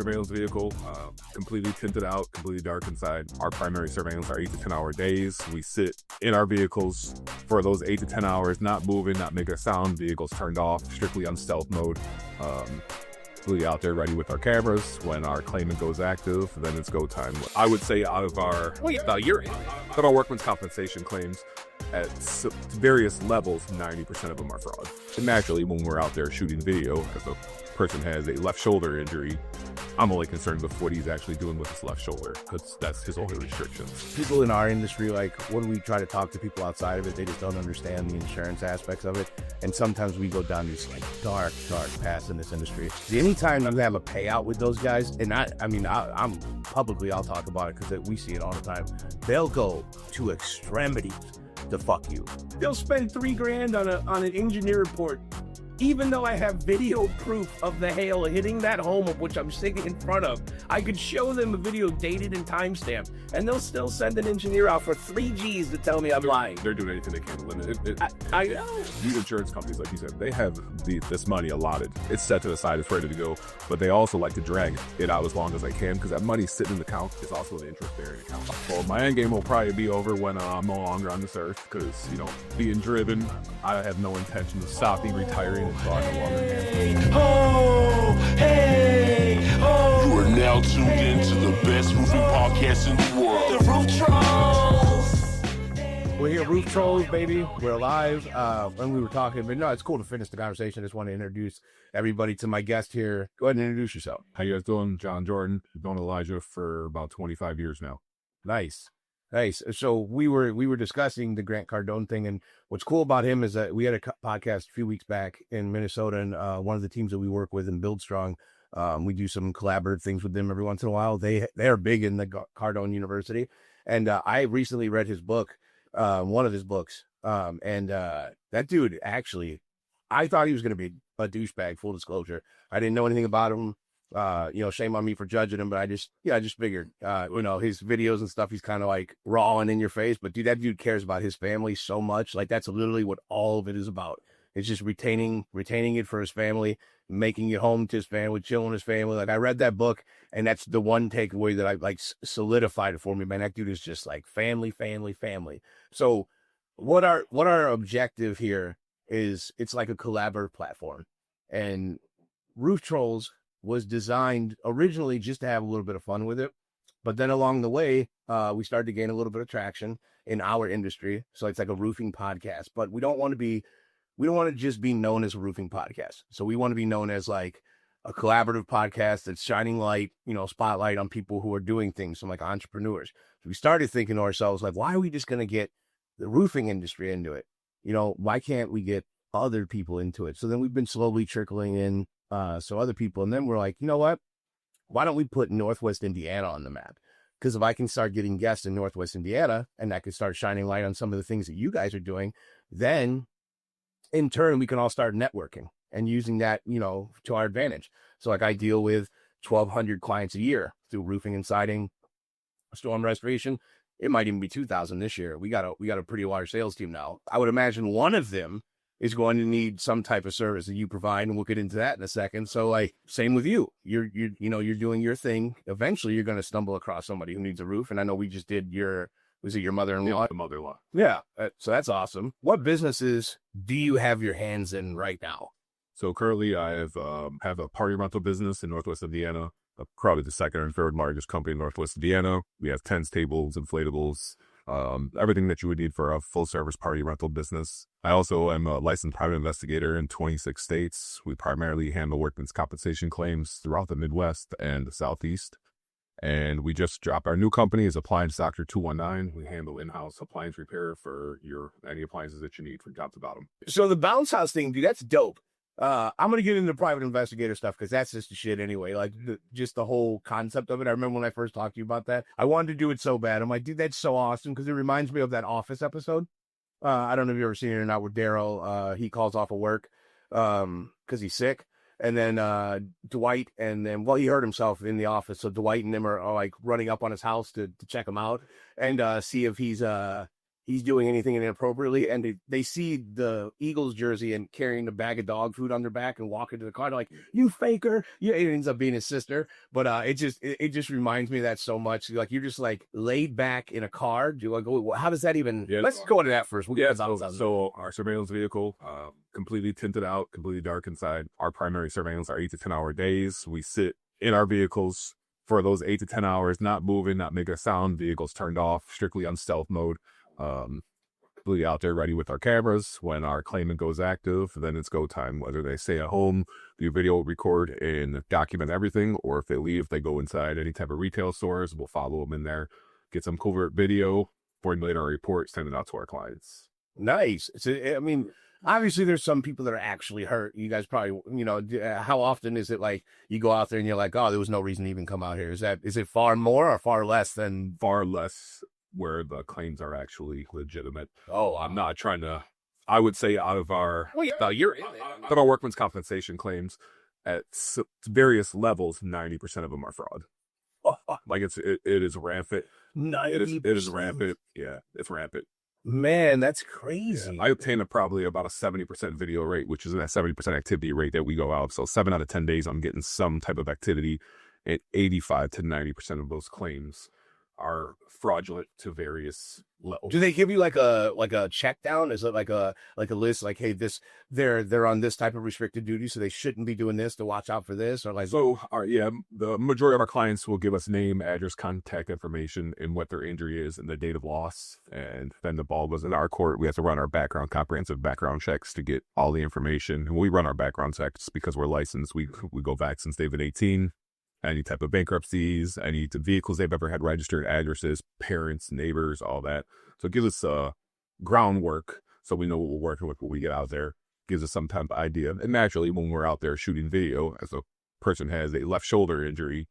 surveillance vehicle, completely tinted out, completely dark inside. Our primary surveillance are 8 to 10 hour days. We sit in our vehicles for those 8 to 10 hours, not moving, not making a sound, vehicles turned off, strictly on stealth mode. Completely out there ready with our cameras. When our claimant goes active, then it's go time. I would say out of our, workman's compensation claims, at various levels, 90% of them are fraud. And naturally, when we're out there shooting video, if a person has a left shoulder injury, I'm only concerned with what he's actually doing with his left shoulder, because that's his only restrictions. People in our industry, like when we try to talk to people outside of it, they just don't understand the insurance aspects of it. And sometimes we go down these like dark paths in this industry. Anytime you have a payout with those guys, and I'm publicly, I'll talk about it because we see it all the time. They'll go to extremities to fuck you. They'll spend $3,000 on an engineer report, even though I have video proof of the hail hitting that home of which I'm sitting in front of. I could show them a video dated and timestamped, and they'll still send an engineer out for 3 G's to tell me I'm lying. They're doing anything they can to limit it. I know. These insurance companies, like you said, they have this money allotted. It's set to the side, it's ready to go, but they also like to drag it out as long as they can, because that money's sitting in the account. It's also an interest-bearing account. Well, my end game will probably be over when I'm no longer on this earth, because, being driven, I have no intention of stopping, retiring, until I no longer can. You are now tuned in to the best roofing podcast in the world, the Roof Trollz. We're here, Roof Trollz, baby. We're alive. When we were talking, but no, it's cool to finish the conversation. I just want to introduce everybody to my guest here. Go ahead and introduce yourself. How you guys doing? John Jordan. I've known Elijah for about 25 years now. Nice. So we were discussing the Grant Cardone thing, and what's cool about him is that we had a podcast a few weeks back in Minnesota, and one of the teams that we work with in Build Strong, we do some collaborative things with them every once in a while. They are big in the Cardone University, and I recently read his book, one of his books, and that dude actually, I thought he was going to be a douchebag. Full disclosure, I didn't know anything about him. Shame on me for judging him, but I just figured, his videos and stuff, he's kind of like raw and in your face, but dude, that dude cares about his family so much. Like that's literally what all of it is about. It's just retaining it for his family, making it home to his family, chilling his family. Like I read that book, and that's the one takeaway that I like solidified it for me, man. That dude is just like family. So what our objective here is, it's like a collaborative platform, and Roof Trollz was designed originally just to have a little bit of fun with it. But then along the way, we started to gain a little bit of traction in our industry. So it's like a roofing podcast, but we don't want to just be known as a roofing podcast. So we want to be known as like a collaborative podcast that's shining light, spotlight on people who are doing things, some like entrepreneurs. So we started thinking to ourselves, like, why are we just going to get the roofing industry into it? Why can't we get other people into it? So then we've been slowly trickling in so other people. And then we're like, you know what? Why don't we put Northwest Indiana on the map? Because if I can start getting guests in Northwest Indiana, and that could start shining light on some of the things that you guys are doing, then in turn, we can all start networking and using that, to our advantage. So like I deal with 1,200 clients a year through roofing and siding, storm restoration. It might even be 2,000 this year. We got a pretty large sales team now. I would imagine one of them is going to need some type of service that you provide, and we'll get into that in a second. So like, same with you. You're doing your thing. Eventually you're going to stumble across somebody who needs a roof. And I know we just did was it your mother-in-law? Yeah, the mother-in-law. Yeah. So that's awesome. What businesses do you have your hands in right now? So currently I have a party rental business in Northwest Indiana, probably the second or third largest company in Northwest Indiana. We have tents, tables, inflatables, everything that you would need for a full service party rental business. I also am a licensed private investigator in 26 states. We primarily handle workman's compensation claims throughout the Midwest and the Southeast. And we just dropped our new company is Appliance Doctor 219. We handle in-house appliance repair for any appliances that you need from top to bottom. So the bounce house thing, dude, that's dope. I'm going to get into private investigator stuff because that's just the shit anyway. Like just the whole concept of it. I remember when I first talked to you about that. I wanted to do it so bad. I'm like, dude, that's so awesome because it reminds me of that Office episode. I don't know if you've ever seen it or not, where Daryl, he calls off of work because he's sick. And then Dwight he hurt himself in the office. So Dwight and him are like running up on his house to check him out and see if he he's doing anything inappropriately, and they see the Eagles jersey and carrying a bag of dog food on their back and walking to the car, they're like, "You faker!" Yeah, it ends up being his sister, but it just reminds me of that so much. Like you're just like laid back in a car. Do I go? How does that even? Yeah. Let's go into that first. So our surveillance vehicle, completely tinted out, completely dark inside. Our primary surveillance are 8 to 10 hour days. We sit in our vehicles for those 8 to 10 hours, not moving, not making a sound. Vehicles turned off, strictly on stealth mode. Completely out there ready with our cameras. When our claimant goes active, then it's go time. Whether they stay at home, do video record and document everything, or if they leave, they go inside any type of retail stores. We'll follow them in there, get some covert video, formulate our report, send it out to our clients. Nice. So, I mean, obviously there's some people that are actually hurt. You guys probably, how often is it like you go out there and you're like, oh, there was no reason to even come out here? Is it far more or far less than? Far less where the claims are actually legitimate. Oh, I'm not trying to, I would say out of our, you're in out of our workman's compensation claims at various levels, 90% of them are fraud. Like it is rampant. It is rampant. Yeah, it's rampant. Man, that's crazy. Yeah, I obtain probably about a 70% video rate, which is that 70% activity rate that we go out. So 7 out of 10 days, I'm getting some type of activity, and 85 to 90% of those claims are fraudulent to various levels. Do they give you like a check down? Is it like a list like, hey, they're on this type of restricted duty, so they shouldn't be doing this to watch out for this? Or like, so the majority of our clients will give us name, address, contact information, and what their injury is and the date of loss. And then the ball was in our court. We have to run our comprehensive background checks to get all the information. And we run our background checks because we're licensed. We go back since they've been 18. Any type of bankruptcies, any vehicles they've ever had registered, addresses, parents, neighbors, all that. So it gives us groundwork so we know what we're working with when we get out there. Gives us some type of idea. And naturally, when we're out there shooting video, as a person has a left shoulder injury,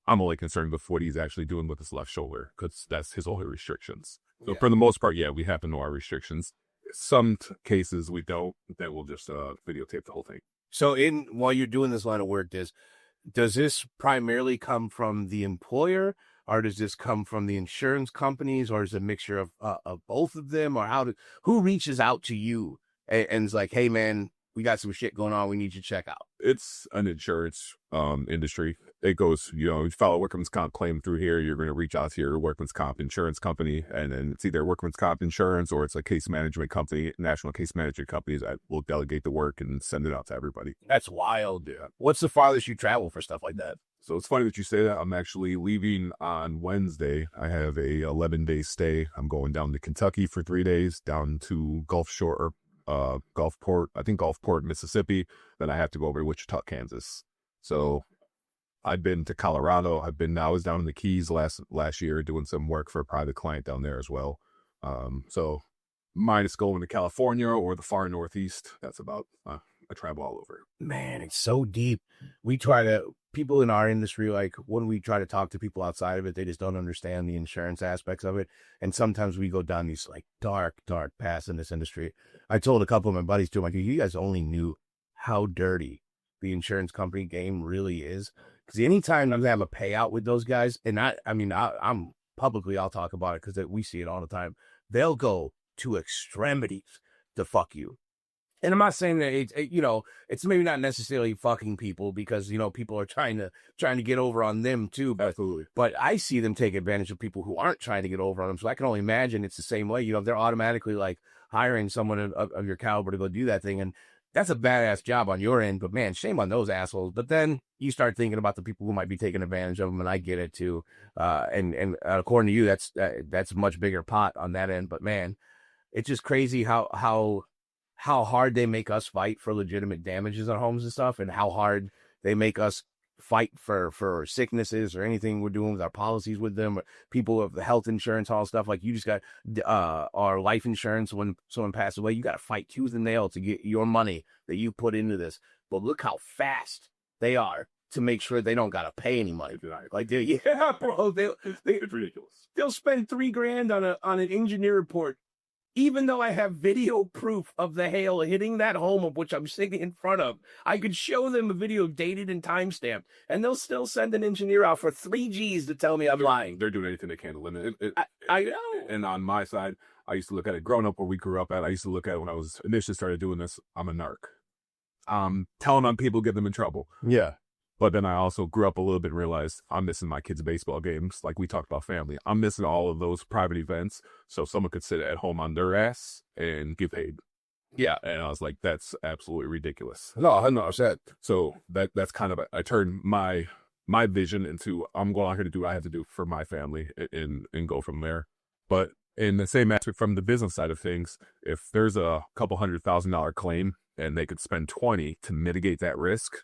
I'm only concerned with what he's actually doing with his left shoulder because that's his only restrictions. So for the most part, we have to know our restrictions. Some cases we don't, that we'll just videotape the whole thing. So while you're doing this line of work, does this primarily come from the employer, or does this come from the insurance companies, or is it a mixture of both of them, or who reaches out to you and is like, hey man, we got some shit going on, we need you to check out? It's an insurance industry. It goes, you file a workman's comp claim through here, you're going to reach out to your workman's comp insurance company, and then it's either workman's comp insurance or it's a case management company, national case management companies that will delegate the work and send it out to everybody. That's wild. Yeah. What's the farthest you travel for stuff like that? So it's funny that you say that. I'm actually leaving on Wednesday. I have a 11-day stay. I'm going down to Kentucky for 3 days, down to Gulfport, Mississippi. Then I have to go over to Wichita, Kansas. So I've been to Colorado. I was down in the Keys last year doing some work for a private client down there as well. So minus going to California or the far Northeast, that's about, I travel all over. Man, it's so deep. People in our industry, like when we try to talk to people outside of it, they just don't understand the insurance aspects of it. And sometimes we go down these like dark paths in this industry. I told a couple of my buddies too, I'm like, you guys only knew how dirty the insurance company game really is. Because anytime I have a payout with those guys, and I'm publicly, I'll talk about it because we see it all the time. They'll go to extremities to fuck you. And I'm not saying that it's maybe not necessarily fucking people because, people are trying to get over on them too. Absolutely. But I see them take advantage of people who aren't trying to get over on them. So I can only imagine it's the same way. They're automatically like hiring someone of your caliber to go do that thing. And that's a badass job on your end, but man, shame on those assholes. But then you start thinking about the people who might be taking advantage of them, and I get it too. And according to you, that's a much bigger pot on that end. But man, it's just crazy how hard they make us fight for legitimate damages on homes and stuff, and how hard they make us fight for sicknesses or anything we're doing with our policies with them, or people of the health insurance, all stuff. Like you just got our life insurance when someone passed away, you got to fight tooth and nail to get your money that you put into this. But look how fast they are to make sure they don't got to pay any money. Like, bro, It's ridiculous. They'll spend $3,000 on an engineer report, even though I have video proof of the hail hitting that home of which I'm sitting in front of. I could show them a video dated and timestamped, and they'll still send an engineer out for $3,000 to tell me I'm lying. They're doing anything they can to limit it. I know. And on my side, I used to look at it growing up where we grew up at. I used to look at it when I was initially started doing this. I'm a narc. Telling on people, get them in trouble. Yeah. But then I also grew up a little bit and realized I'm missing my kids' baseball games. Like we talked about family. I'm missing all of those private events. So someone could sit at home on their ass and get paid. Yeah. And I was like, that's absolutely ridiculous. No, 100%. So that's kind of, I turned my vision into, I'm going out here to do what I have to do for my family and go from there. But in the same aspect from the business side of things, if there's a couple $100,000 claim and they could spend 20 to mitigate that risk,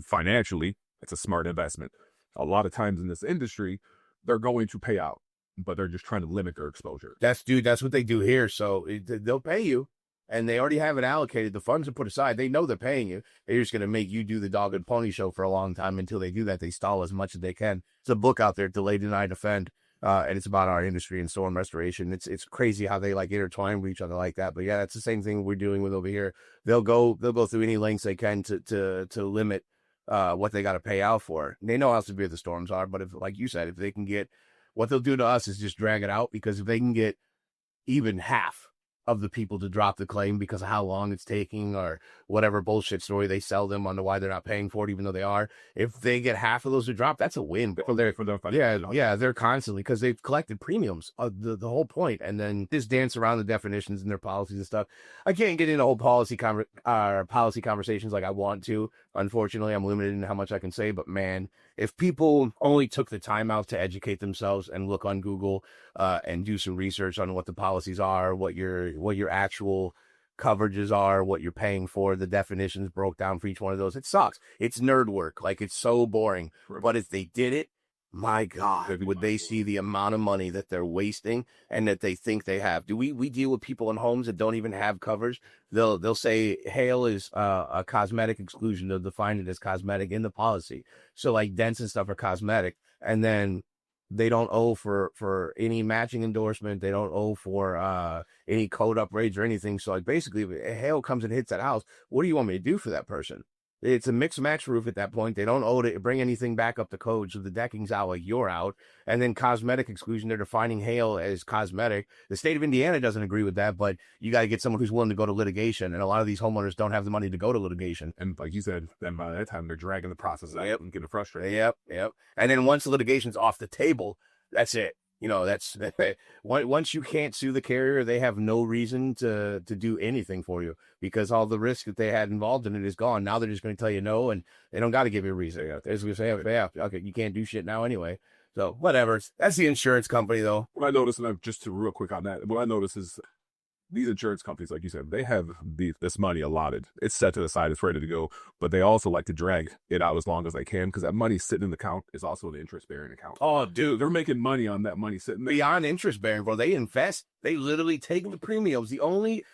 financially, it's a smart investment. A lot of times in this industry, they're going to pay out, but they're just trying to limit their exposure. That's what they do here. So they'll pay you, and they already have it allocated. The funds are put aside. They know they're paying you. They're just going to make you do the dog and pony show for a long time. Until they do that, they stall as much as they can. There's a book out there, Delay, Deny, Defend. And it's about our industry and storm restoration. It's crazy how they like intertwine with each other like that. But yeah, that's the same thing we're dealing with over here. They'll go through any lengths they can to limit what they got to pay out for. And they know how severe the storms are, but if, like you said, if they can get, what they'll do to us is just drag it out, because if they can get even half of the people to drop the claim because of how long it's taking or whatever bullshit story they sell them on why they're not paying for it, even though they are, if they get half of those to drop, that's a win for their yeah, they're constantly, because they've collected premiums, the whole point, and then just dance around the definitions and their policies and stuff. I can't get into whole policy conversations like I want to. Unfortunately, I'm limited in how much I can say, but man, if people only took the time out to educate themselves and look on Google and do some research on what the policies are, what your actual coverages are, what you're paying for, the definitions broke down for each one of those. It sucks. It's nerd work. Like, it's so boring. But if they did it, my God, would they see the amount of money that they're wasting and that they think they have? Do we deal with people in homes that don't even have covers? They'll say hail is a cosmetic exclusion. They'll define it as cosmetic in the policy. So like dents and stuff are cosmetic, and then they don't owe for any matching endorsement. They don't owe for any code upgrades or anything. So like basically, if hail comes and hits that house, what do you want me to do for that person? It's a mix match roof at that point. They don't owe to bring anything back up to code. So the decking's out like you're out. And then cosmetic exclusion, they're defining hail as cosmetic. The state of Indiana doesn't agree with that, but you got to get someone who's willing to go to litigation. And a lot of these homeowners don't have the money to go to litigation. And like you said, then by that time, they're dragging the process out and getting frustrated. Yep. And then once the litigation's off the table, that's it. You know, that's once you can't sue the carrier, they have no reason to do anything for you, because all the risk that they had involved in it is gone. Now they're just going to tell you no, and they don't got to give you a reason. They're just going to say, yeah, okay, you can't do shit now anyway. So whatever. That's the insurance company, though. What I noticed, and just to real quick on that, what I noticed is these insurance companies, like you said, they have this money allotted. It's set to the side. It's ready to go. But they also like to drag it out as long as they can, because that money sitting in the account is also an interest-bearing account. Oh, dude. They're making money on that money sitting there. Beyond interest-bearing, bro. They invest. They literally take the premiums. The only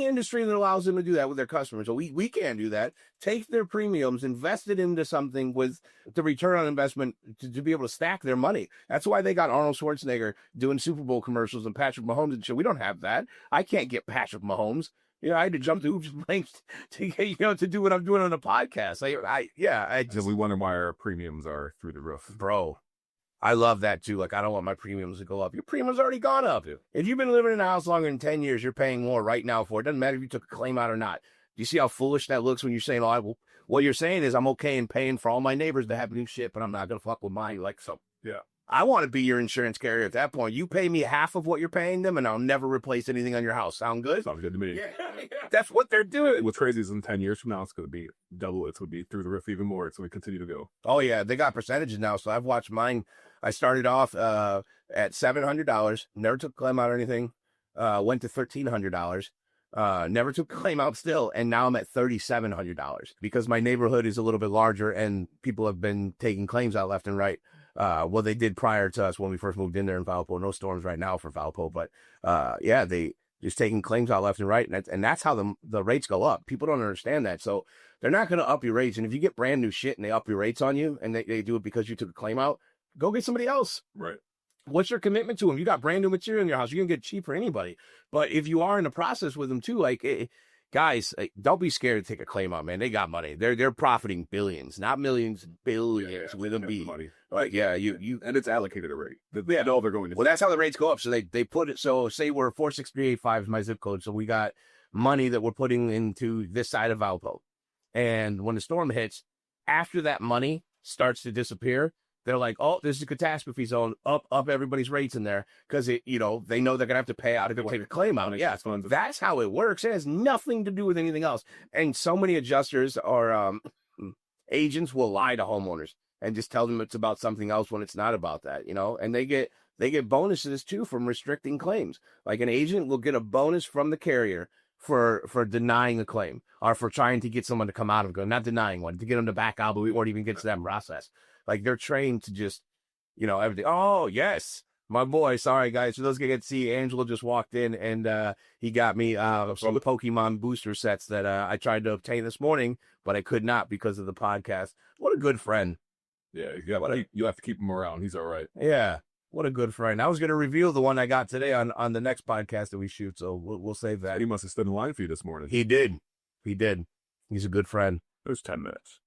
industry that allows them to do that with their customers. So we can't do that. Take their premiums, invest it into something with the return on investment to be able to stack their money. That's why they got Arnold Schwarzenegger doing Super Bowl commercials and Patrick Mahomes and shit. We don't have that. I can't get Patrick Mahomes. You know, I had to jump through hoops lengths to do what I'm doing on the podcast. We wonder why our premiums are through the roof, bro. I love that too. Like, I don't want my premiums to go up. Your premiums already gone up. If you've been living in a house longer than 10 years, you're paying more right now for it. Doesn't matter if you took a claim out or not. Do you see how foolish that looks when you're saying, what you're saying is I'm okay in paying for all my neighbors to have new shit, but I'm not going to fuck with mine. Like, so yeah. I want to be your insurance carrier at that point. You pay me half of what you're paying them, and I'll never replace anything on your house. Sound good? Sounds good to me. Yeah. That's what they're doing. What's crazy is in 10 years from now, it's going to be double. It's going to be through the roof even more. So we continue to go. Oh, yeah. They got percentages now. So I've watched mine. I started off at $700. Never took a claim out or anything. Went to $1,300. Never took a claim out still. And now I'm at $3,700 because my neighborhood is a little bit larger and people have been taking claims out left and right. Well, they did prior to us when we first moved in there in Valpo. No storms right now for Valpo, but yeah, they just taking claims out left and right, and that's how the rates go up. People don't understand that, so they're not going to up your rates. And if you get brand new shit and they up your rates on you, and they do it because you took a claim out, go get somebody else. Right. What's your commitment to them? You got brand new material in your house. You can get cheap for anybody. But if you are in the process with them too, like guys, don't be scared to take a claim out, man. They got money. They're profiting billions, not millions, billions with a B. Money. Like, yeah, you And it's allocated a rate. They know they're going to. well, that's how the rates go up. So they put it. So say we're 46385 is my zip code. So we got money that we're putting into this side of Valpo. And when the storm hits, after that money starts to disappear, they're like, oh, this is a catastrophe zone. Up everybody's rates in there because they know they're gonna have to pay out if they take a claim out. Yeah, that's how it works. It has nothing to do with anything else. And so many adjusters or agents will lie to homeowners and just tell them it's about something else when it's not about that. And they get bonuses too from restricting claims. Like an agent will get a bonus from the carrier for denying a claim or for trying to get someone to come out of it, not denying one, to get them to back out, but we won't even get to that process. Like they're trained to just, everything. Oh, yes, my boy. Sorry, guys. For those who get to see, Angelo just walked in and he got me some Pokemon booster sets that I tried to obtain this morning, but I could not because of the podcast. What a good friend. Yeah, you have to keep him around. He's all right. Yeah. What a good friend. I was going to reveal the one I got today on the next podcast that we shoot, so we'll save that. He must have stood in line for you this morning. He did. He's a good friend. It was 10 minutes.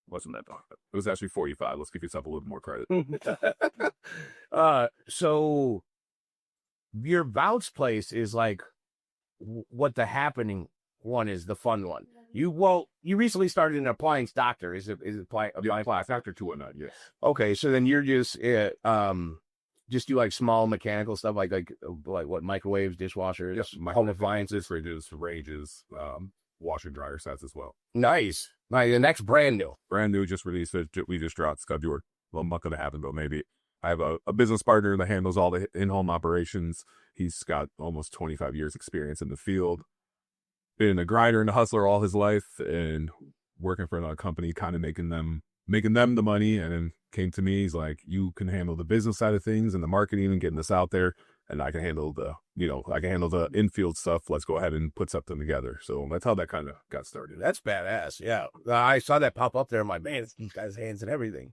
Wasn't that long? It was actually 45. Let's give yourself a little more credit. So your bounce place is like what the happening one is, the fun one. You recently started an appliance doctor. Is it appliance doctor 219? Yes. Okay, so then you're just do like small mechanical stuff like what, microwaves, dishwashers, home appliances, fridges, ranges, washer dryer sets as well. Nice. The next brand new, just released it. We just dropped Schedule. Well, I'm not going to happen, but maybe. I have a business partner that handles all the in-home operations. He's got almost 25 years experience in the field. Been a grinder and a hustler all his life and working for another company, kind of making them the money. And then came to me. He's like, you can handle the business side of things and the marketing and getting this out there. And I can handle the infield stuff. Let's go ahead and put something together. So that's how that kind of got started. That's badass. Yeah. I saw that pop up there. I'm like, man, it's these guys' hands and everything.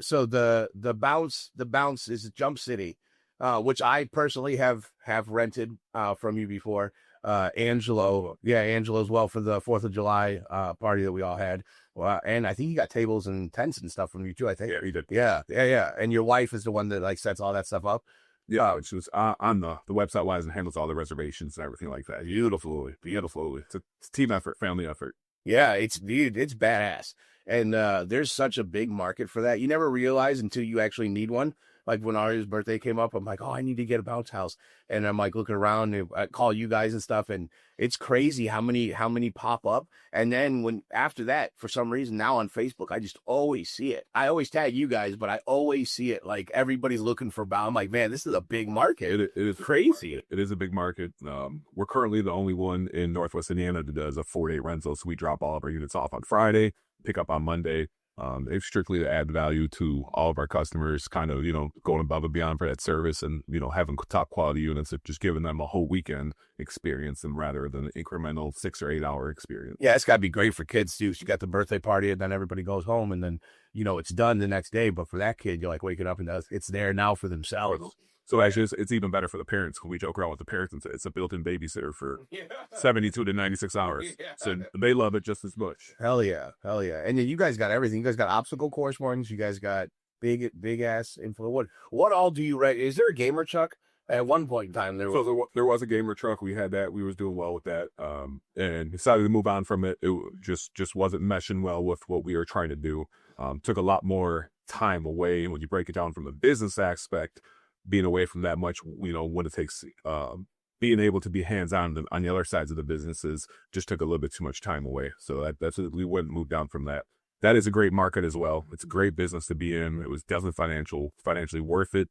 So the bounce is Jump City, which I personally have rented from you before. Angelo as well for the 4th of July party that we all had. Well, and I think you got tables and tents and stuff from you too, I think. Yeah, he did. Yeah. And your wife is the one that like sets all that stuff up. Yeah, she was on the website wise and handles all the reservations and everything like that. Beautifully. It's a team effort, family effort. Yeah, it's badass. And there's such a big market for that. You never realize until you actually need one. Like when Ari's birthday came up, I'm like, oh, I need to get a bounce house. And I'm like looking around and I call you guys and stuff. And it's crazy how many pop up. And then after that, for some reason now on Facebook, I just always see it. I always tag you guys, but I always see it. Like everybody's looking for bounce. I'm like, man, this is a big market. It is crazy. It is a big market. We're currently the only one in Northwest Indiana that does a 4-day rental. So we drop all of our units off on Friday, pick up on Monday. It's strictly to add value to all of our customers, kind of, going above and beyond for that service and, having top quality units and just giving them a whole weekend experience and rather than an incremental 6 or 8 hour experience. Yeah, it's got to be great for kids too. So you got the birthday party and then everybody goes home and then, it's done the next day. But for that kid, you're like waking up and it's there now for themselves. So actually, it's even better for the parents. We joke around with the parents and say it's a built-in babysitter for 72 to 96 hours. Yeah. So they love it just as much. Hell yeah. And then you guys got everything. You guys got obstacle course mornings. You guys got big ass info. What all do you rent? Is there a gamer truck? At one point in time, there was a gamer truck. We had that. We was doing well with that. And decided to move on from it. It just wasn't meshing well with what we were trying to do. Took a lot more time away. When you break it down from the business aspect, being away from that much, when it takes being able to be hands-on on the other sides of the businesses just took a little bit too much time away. So that's we wouldn't move down from that. That is a great market as well. It's a great business to be in. It was definitely financially worth it.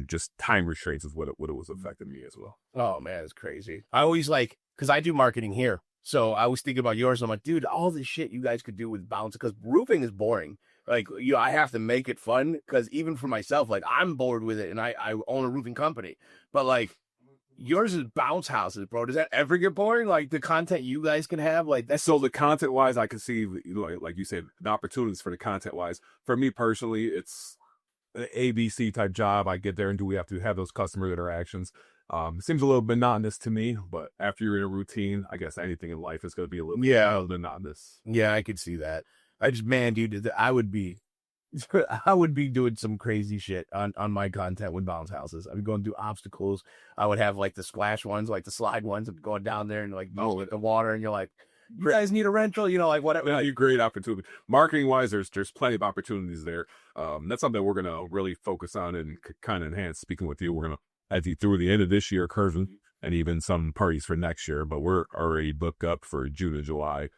Just time restraints is what it was affecting me as well. Oh man, it's crazy. I always because I do marketing here. So I was thinking about yours. I'm like, dude, all this shit you guys could do with bounce, because roofing is boring. Like, I have to make it fun because even for myself, like I'm bored with it and I own a roofing company, but like yours is bounce houses, bro. Does that ever get boring? Like the content you guys can have, like that's so the content wise, I can see, like you said, the opportunities for the content wise. For me personally, it's an ABC type job. I get there and do we have to have those customer interactions. It seems a little monotonous to me, but after you're in a routine, I guess anything in life is going to be a little monotonous. Yeah, I could see that. I just, man, dude, I would be, I would be doing some crazy shit on my content with bounce houses. I'd be going through obstacles. I would have like the splash ones, like the slide ones, and going down there and like the water, and you're like, you guys need a rental, like whatever. Yeah, you great opportunity. Marketing wise, there's plenty of opportunities there. That's something we're gonna really focus on and kind of enhance. Speaking with you, we're gonna as you through the end of this year, curving, and even some parties for next year. But we're already booked up for June and July.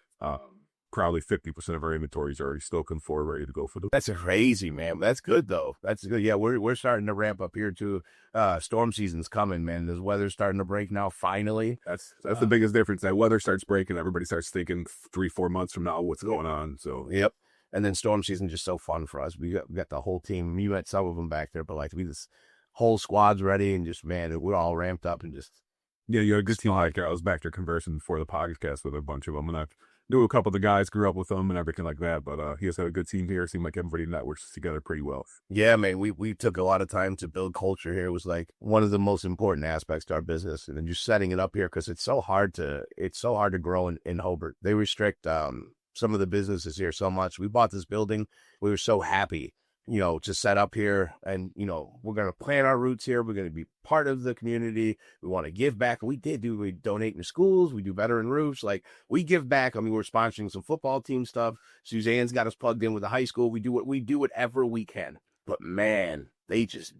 Probably 50% of our inventory is already spoken for, ready to go for the. That's crazy, man. That's good though. That's good. Yeah, we're starting to ramp up here too. Storm season's coming, man. The weather's starting to break now. Finally, that's the biggest difference. That weather starts breaking, everybody starts thinking 3-4 months from now what's going on. So yep. And then storm season's just so fun for us. We got the whole team. You met some of them back there, but like this whole squad's ready, and just, man, we're all ramped up and just. Yeah, you're a good team like I was back there conversing before the podcast with a bunch of them, and I knew a couple of the guys, grew up with them and everything like that. But he has had a good team here. Seemed like everybody networks together pretty well. Yeah, man, we took a lot of time to build culture here. It was like one of the most important aspects to our business, and then just setting it up here because it's so hard to grow in Hobart. They restrict some of the businesses here so much. We bought this building. We were so happy, to set up here, and, we're going to plant our roots here. We're going to be part of the community. We want to give back. We donate in schools. We do veteran roofs. Like, we give back. I mean, we're sponsoring some football team stuff. Suzanne's got us plugged in with the high school. We do whatever we can, but man, they just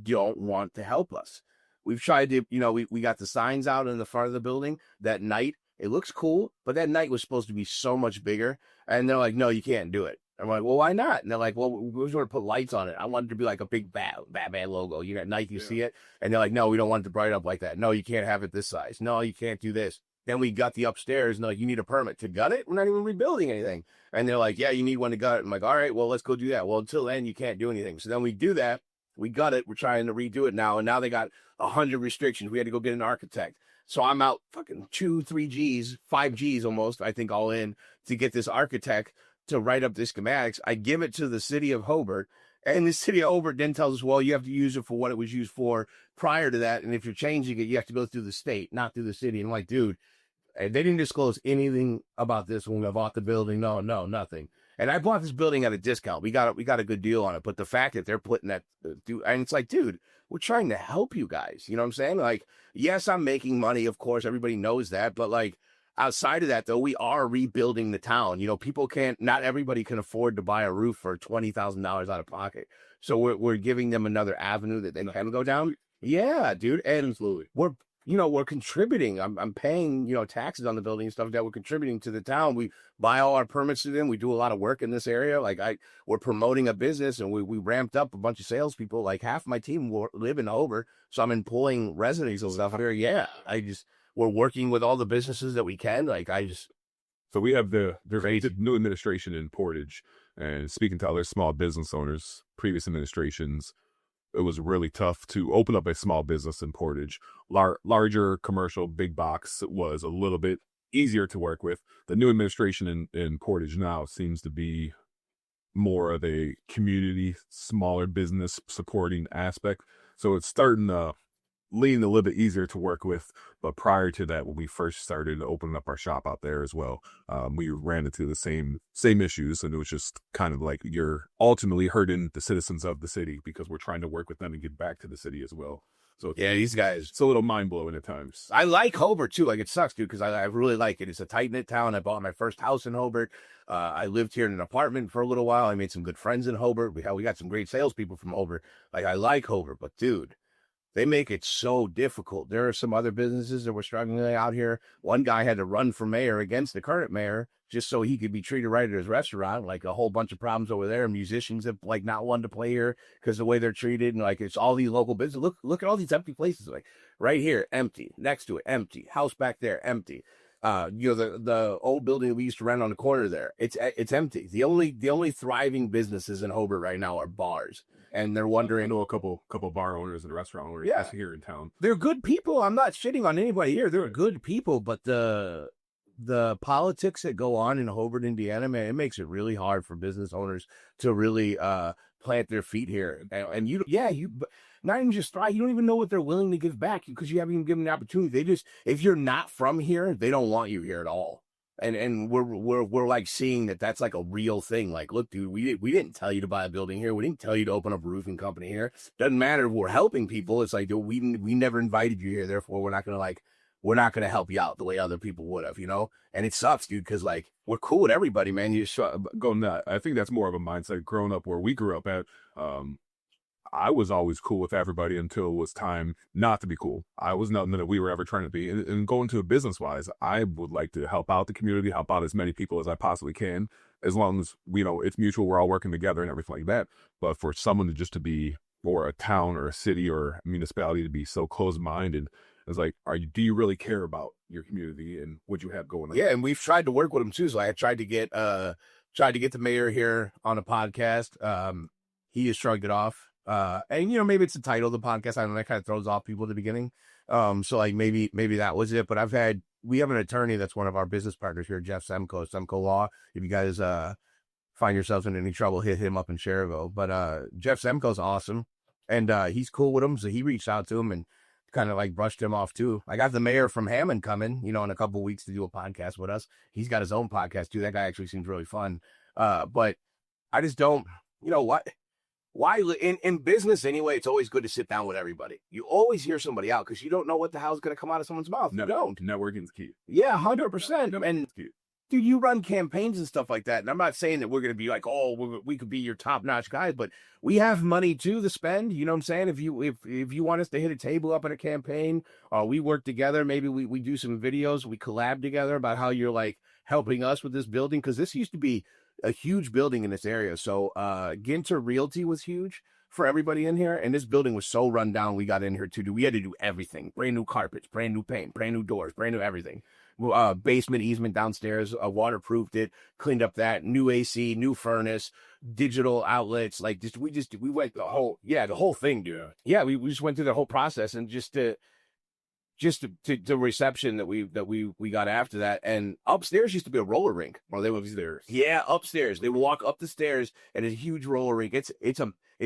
don't want to help us. We've tried to, we got the signs out in the front of the building that night. It looks cool, but that night was supposed to be so much bigger. And they're like, no, you can't do it. I'm like, well, why not? And they're like, well, we just want to put lights on it. I want it to be like a big Batman logo. At night you see it. And they're like, no, we don't want it to bright up like that. No, you can't have it this size. No, you can't do this. Then we got the upstairs, and they're like, you need a permit to gut it? We're not even rebuilding anything. And they're like, yeah, you need one to gut it. I'm like, all right, well, let's go do that. Well, until then, you can't do anything. So then we do that. We gut it. We're trying to redo it now. And now they got 100 restrictions. We had to go get an architect. So I'm out fucking 2, 3 G's, 5 G's almost, I think, all in to get this architect to write up the schematics. I give it to the city of Hobart, and the city of Hobart then tells us, well, you have to use it for what it was used for prior to that. And if you're changing it, you have to go through the state, not through the city. And I'm like, dude, they didn't disclose anything about this when I bought the building. No, nothing. And I bought this building at a discount. We got a good deal on it. But the fact that they're putting that, and it's like, dude, we're trying to help you guys. You know what I'm saying? Like, yes, I'm making money. Of course, everybody knows that. But like, outside of that, though, we are rebuilding the town. People not everybody can afford to buy a roof for $20,000 out of pocket. So we're giving them another avenue that they can go down. Yeah, dude. And absolutely. We're contributing. I'm paying, taxes on the building and stuff that we're contributing to the town. We buy all our permits to them. We do a lot of work in this area. Like we're promoting a business, and we ramped up a bunch of salespeople. Like half my team live in Hobart, so I'm employing residents and stuff here. Yeah, we're working with all the businesses that we can. So we have the new administration in Portage, and speaking to other small business owners, previous administrations, it was really tough to open up a small business in Portage. Larger commercial, big box was a little bit easier to work with. The new administration in Portage now seems to be more of a community, smaller business supporting aspect. So it's starting to lean a little bit easier to work with. But prior to that, when we first started opening up our shop out there as well, we ran into the same issues, and it was just kind of like you're ultimately hurting the citizens of the city because we're trying to work with them and get back to the city as well. So yeah, these guys, it's a little mind blowing at times. I like Hobart too. Like, it sucks, dude, because I really like it. It's a tight knit town. I bought my first house in Hobart. I lived here in an apartment for a little while. I made some good friends in Hobart. We got some great salespeople from Hobart. Like, I like Hobart, but dude, they make it so difficult. There are some other businesses that were struggling out here. One guy had to run for mayor against the current mayor just so he could be treated right at his restaurant. Like, a whole bunch of problems over there. Musicians have like not wanted to play here because the way they're treated. And like, it's all these local businesses. Look at all these empty places. Like right here, empty. Next to it, empty. House back there, empty. The old building we used to rent on the corner there, it's empty. The only thriving businesses in Hobart right now are bars. And they're wondering. I know a couple bar owners and restaurant owners here in town. They're good people. I'm not shitting on anybody here. They're good people, but the the politics that go on in Hobart, Indiana, man, it makes it really hard for business owners to really plant their feet here. And you not even just thrive, you don't even know what they're willing to give back because you haven't even given the opportunity. They just, if you're not from here, they don't want you here at all. And we're like seeing that that's like a real thing. Like, look, dude, we didn't tell you to buy a building here. We didn't tell you to open up a roofing company here. Doesn't matter if we're helping people. It's like, dude, we never invited you here. Therefore, we're not going to help you out the way other people would have, you know? And it sucks, dude, because like we're cool with everybody, man. You just go nut. I think that's more of a mindset growing up where we grew up at. I was always cool with everybody until it was time not to be cool. I was nothing that we were ever trying to be. And going to a business-wise, I would like to help out the community, help out as many people as I possibly can, as long as, you know, it's mutual, we're all working together and everything like that. But for someone to just to be, or a town or a city or a municipality to be so close-minded, it's like, do you really care about your community and what you have going on? Yeah, and we've tried to work with them too. So I tried to get the mayor here on a podcast. He has shrugged it off. And you know, maybe it's the title of the podcast. I don't know, that kind of throws off people at the beginning. So like maybe that was it. But we have an attorney that's one of our business partners here, Jeff Semco Law. If you guys find yourselves in any trouble, hit him up in Cherville. But Jeff Semco's awesome, and he's cool with him. So he reached out to him and kind of like brushed him off too. I got the mayor from Hammond coming, you know, in a couple of weeks to do a podcast with us. He's got his own podcast too. That guy actually seems really fun. But I just don't, you know what? Why in business anyway, it's always good to sit down with everybody. You always hear somebody out because you don't know what the hell's going to come out of someone's mouth. You don't. Networking's key. Yeah, 100%. And dude, you run campaigns and stuff like that. And I'm not saying that we're going to be like, oh, we could be your top-notch guys, but we have money too to spend. You know what I'm saying? If you want us to hit a table up in a campaign, we work together. Maybe we do some videos. We collab together about how you're like helping us with this building, because this used to be a huge building in this area. So Ginter Realty was huge for everybody in here, and this building was so run down. We got in here we had to do everything: brand new carpets, brand new paint, brand new doors, brand new everything. Basement easement downstairs, waterproofed it, cleaned up that, new AC, new furnace, digital outlets. Like we went the whole thing, dude. Yeah, we just went through the whole process, and just to the reception that we got after that. And upstairs used to be a roller rink. Well, they were upstairs. Yeah, upstairs. They would walk up the stairs and a huge roller rink. It's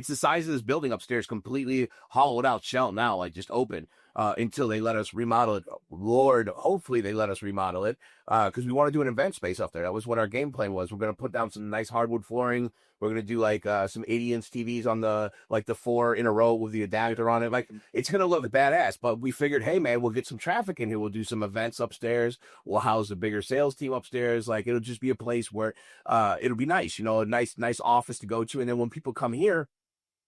the size of this building upstairs, completely hollowed out shell now, like just open, until they let us remodel it. Lord, hopefully they let us remodel it, because we want to do an event space up there. That was what our game plan was. We're going to put down some nice hardwood flooring. We're going to do like some 80-inch TVs on the 4 in a row with the adapter on it. Like, it's going to look badass. But we figured, hey man, we'll get some traffic in here. We'll do some events upstairs. We'll house a bigger sales team upstairs. Like, it'll just be a place where it'll be nice, you know, a nice office to go to. And then when people come here,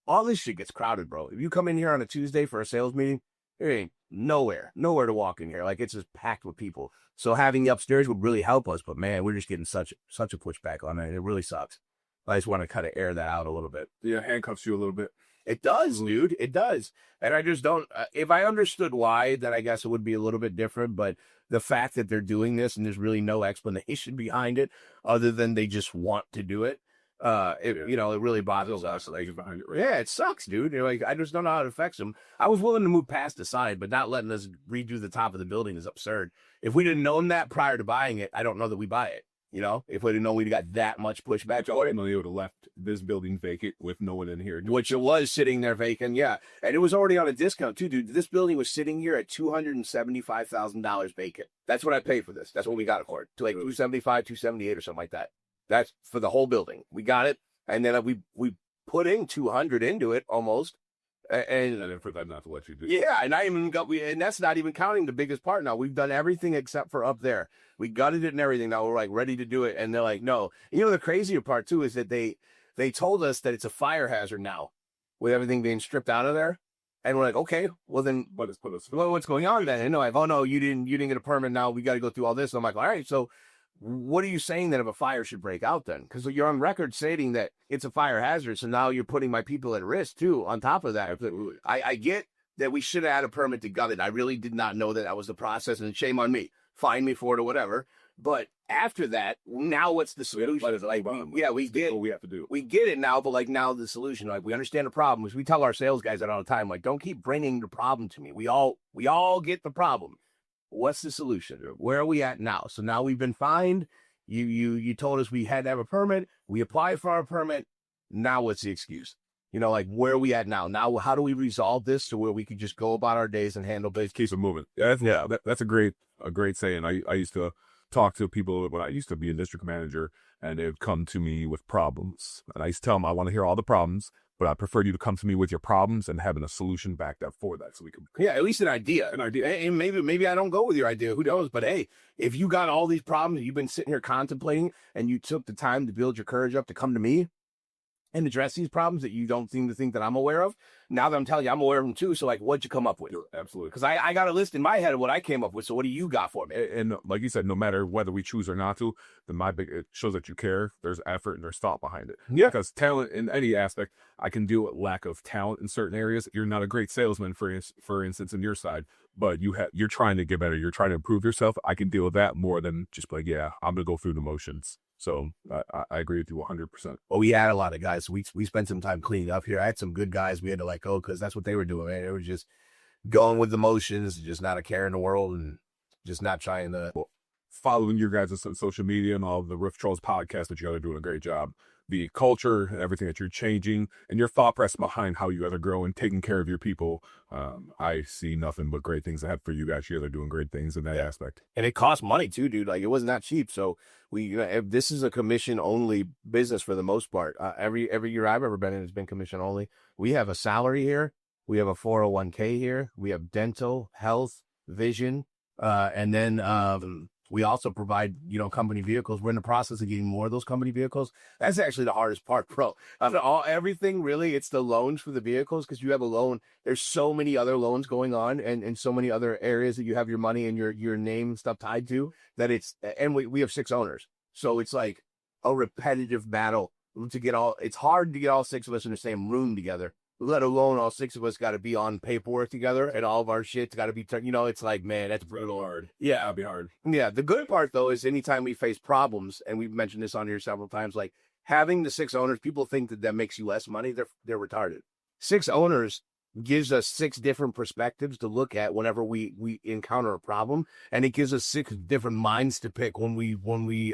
all this shit gets crowded, bro. If you come in here on a Tuesday for a sales meeting, there ain't nowhere to walk in here. Like, it's just packed with people. So having the upstairs would really help us. But man, we're just getting such a pushback on it. It really sucks. I just want to kind of air that out a little bit. Yeah, handcuffs you a little bit. It does, dude. It does. And I just don't, if I understood why, then I guess it would be a little bit different. But the fact that they're doing this and there's really no explanation behind it other than they just want to do it, you know, it really bothers us. Like, yeah, it sucks, dude. You're like, I just don't know how it affects them. I was willing to move past the side, but not letting us redo the top of the building is absurd. If we'd have known that prior to buying it, I don't know that we buy it. You know, if we didn't know we got that much pushback, I wouldn't know you would have left this building vacant with no one in here. Which it was sitting there vacant, yeah. And it was already on a discount too, dude. This building was sitting here at $275,000 vacant. That's what I paid for this. That's what we got it for. To like $275, $278 or something like that. That's for the whole building. We got it, and then we put in $200 into it almost. And then for them not to let you do. Yeah, and and that's not even counting the biggest part. Now we've done everything except for up there. We gutted it and everything. Now we're like ready to do it, and they're like, no. You know, the crazier part too is that they told us that it's a fire hazard now, with everything being stripped out of there. And we're like, okay, well then, what's going on then? And they're like, oh no, you didn't get a permit. Now we got to go through all this. And I'm like, all right, so what are you saying that if a fire should break out then? Because you're on record stating that it's a fire hazard. So now you're putting my people at risk too. On top of that, I get that we should have had a permit to gut it. I really did not know that was the process, and shame on me. Fine me for it or whatever. But after that, now what's the solution? We did. What we have to do. We get it now, but like now the solution, like we understand the problem. We tell our sales guys that all the time, like, don't keep bringing the problem to me. We all get the problem. What's the solution? Where are we at now? So now we've been fined. You told us we had to have a permit. We applied for our permit. Now what's the excuse? Like where are we at now? Now, how do we resolve this to where we can just go about our days and handle business? Keep it moving. Yeah, that's a great saying. I used to talk to people when I used to be a district manager, and they would come to me with problems. And I used to tell them, I want to hear all the problems, but I prefer you to come to me with your problems and having a solution backed up for that, so we can. Yeah, at least an idea. And maybe I don't go with your idea. Who knows? But hey, if you got all these problems, you've been sitting here contemplating, and you took the time to build your courage up to come to me and address these problems that you don't seem to think that I'm aware of. Now that I'm telling you, I'm aware of them too. So like, what'd you come up with? Absolutely. Because I got a list in my head of what I came up with. So what do you got for me? And like you said, no matter whether we choose or not to, it shows that you care. There's effort and there's thought behind it. Yeah. Because talent in any aspect, I can deal with lack of talent in certain areas. You're not a great salesman, for instance, in your side, but you're trying to get better. You're trying to improve yourself. I can deal with that more than just like, yeah, I'm gonna go through the motions. So I agree with you 100%. Well, we had a lot of guys. We spent some time cleaning up here. I had some good guys we had to let go because that's what they were doing, man. They were just going with the motions, just not a care in the world, and just not trying to. Following your guys' social media and all the Roof Trollz podcast that you guys are doing a great job. The culture and everything that you're changing and your thought process behind how you guys are growing, taking care of your people. I see nothing but great things ahead for you guys. You guys are doing great things in that aspect. And it costs money too, dude. Like it wasn't that cheap. So this is a commission only business for the most part. Every year I've ever been in has been commission only. We have a salary here. We have a 401k here. We have dental, health, vision. And then, we also provide, company vehicles. We're in the process of getting more of those company vehicles. That's actually the hardest part, bro. Everything really, it's the loans for the vehicles because you have a loan. There's so many other loans going on and so many other areas that you have your money and your name and stuff tied to that and we have 6 owners. So it's like a repetitive battle it's hard to get all 6 of us in the same room together. Let alone all 6 of us got to be on paperwork together and all of our shit's got to be, it's like, man, that's brutal hard. Yeah, it'll be hard. Yeah. The good part though, is anytime we face problems, and we've mentioned this on here several times, like having the 6 owners, people think that makes you less money. They're retarded. 6 owners gives us 6 different perspectives to look at whenever we encounter a problem. And it gives us 6 different minds to pick when we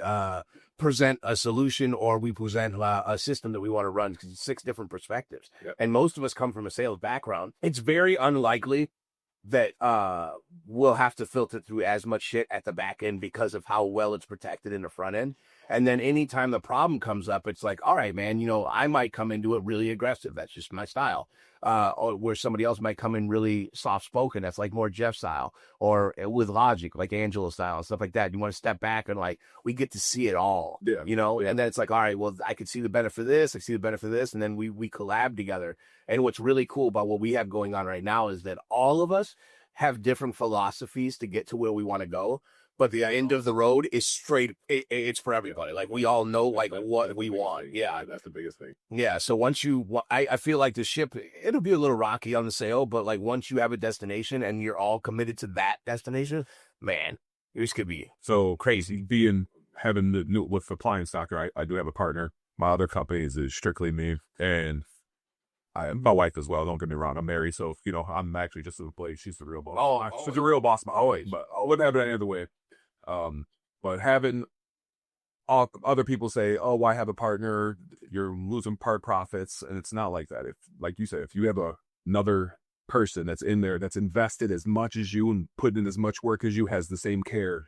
present a solution or we present a system that we want to run, because it's 6 different perspectives. Yep. And most of us come from a sales background. It's very unlikely that we'll have to filter through as much shit at the back end because of how well it's protected in the front end. And then anytime the problem comes up, it's like, all right, man, I might come into it really aggressive. That's just my style. Or where somebody else might come in really soft-spoken. That's like more Jeff style, or with logic, like Angela style and stuff like that. You want to step back and like, we get to see it all, yeah. And then it's like, all right, well, I could see the benefit of this. I see the benefit of this. And then we collab together. And what's really cool about what we have going on right now is that all of us have different philosophies to get to where we want to go. But the end of the road is straight. It's for everybody. Like we all know like what we want. Yeah. That's the biggest thing. Yeah. So once I feel like the ship, it'll be a little rocky on the sail, but like once you have a destination and you're all committed to that destination, man, this could be so crazy. Having the new with appliance doctor, I do have a partner. My other company is strictly me and my wife as well. Don't get me wrong. I'm married. So, I'm actually just an employee. She's the real boss. She's a real boss. Always. But I wouldn't have it any other way. But having other people say, oh, why have a partner? You're losing part profits. And it's not like that. If, like you said, if you have another person that's in there, that's invested as much as you and put in as much work as you, has the same care,